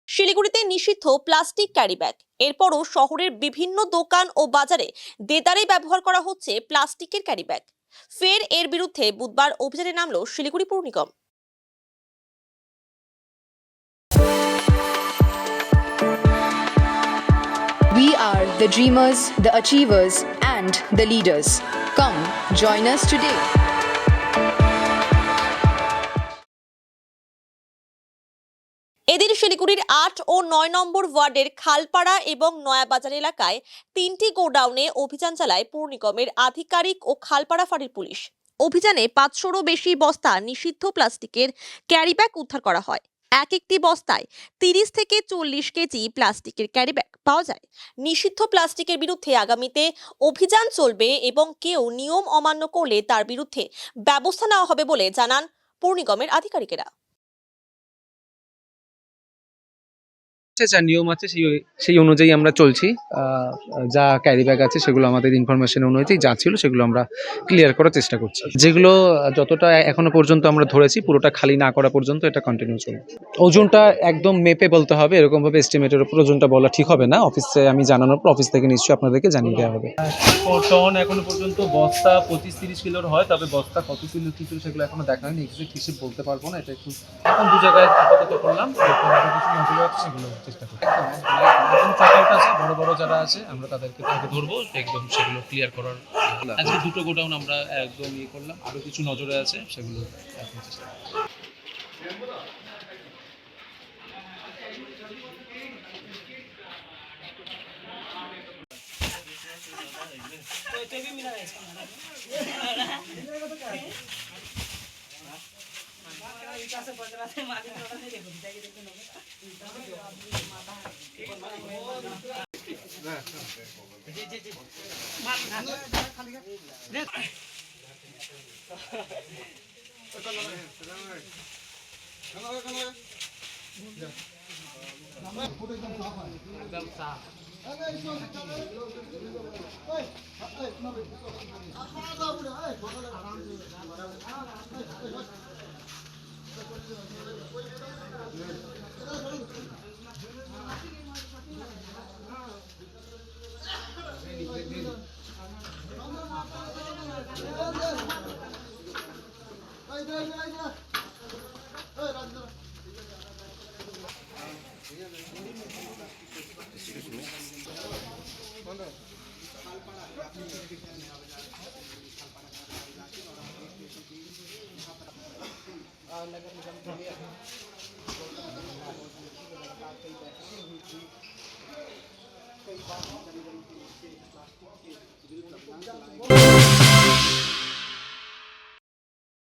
শিলিগুড়িতে নিষিদ্ধ plastic carry bag. এরপরও শহরের বিভিন্ন দোকান ও বাজারে দেদারে ব্যবহার করা হচ্ছে প্লাস্টিকের ক্যারি ব্যাগ। ফের এর বিরুদ্ধে বুধবার অভিযানে নামল শিলিগুড়ি পৌর নিগম। We are the dreamers, the achievers, and the leaders. Come, join us today. এদিন শিলিগুড়ির ৮ ও ৯ নম্বর ওয়ার্ডের খালপাড়া এবং নয়াবাজার এলাকায় ৩টি গোডাউনে অভিযান চালায় পৌর নিগমের আধিকারিক ও খালপাড়া ফাঁড়ির পুলিশ। অভিযানে ৫০০রও বেশি বস্তা নিষিদ্ধ প্লাস্টিকের ক্যারি ব্যাগ উদ্ধার করা হয়। এক একটি বস্তায় ৩০ থেকে ৪০ কেজি প্লাস্টিকের ক্যারি ব্যাগ পাওয়া যায়। নিষিদ্ধ প্লাস্টিকের বিরুদ্ধে আগামীতে অভিযান চলবে এবং কেউ নিয়ম অমান্য করলে তার বিরুদ্ধে ব্যবস্থা নেওয়া হবে বলে জানান পৌর নিগমের আধিকারিকেরা। যা নিয়ম আছে সেই অনুযায়ী আমরা চলছি। যা ক্যারি ব্যাগ আছে সেগুলো আমাদের ইনফরমেশন অনুযায়ী যা ছিল সেগুলো আমরা ক্লিয়ার করার চেষ্টা করছি। যেগুলো যতটা এখনো পর্যন্ত আমরা ধরেছি পুরোটা খালি না করা পর্যন্ত এটা কন্টিনিউ চলবে। ওজনটা একদম মেপে বলতে হবে, এরকমভাবে এস্টিমেটের উপর ওজনটা বলা ঠিক হবে না। অফিসে আমি জানানোর পর অফিস থেকে নিশ্চয়ই আপনাদেরকে জানিয়ে দেওয়া হবে। টন এখনো পর্যন্ত বস্তা 25-30 কিলোর হয়, তবে বস্তা কত কিলো কি কিলো সেগুলো এখনো দেখা হয়নি। এক্সাক্ট হিসেব বলতে পারবো না, এটা একটু এখন দু জায়গায় আপাতত করলাম, সেগুলো চেষ্টা করি। চকআউট আছে, বড় বড় যারা আছে আমরা তাদেরকে আগে ধরবো, একদম সেগুলো ক্লিয়ার করার। আজকে দুটো গোডাউন আমরা একদম ইয়ে করলাম, আরো কিছু নজরে আছে, সেগুলো এখন চেষ্টা করবো।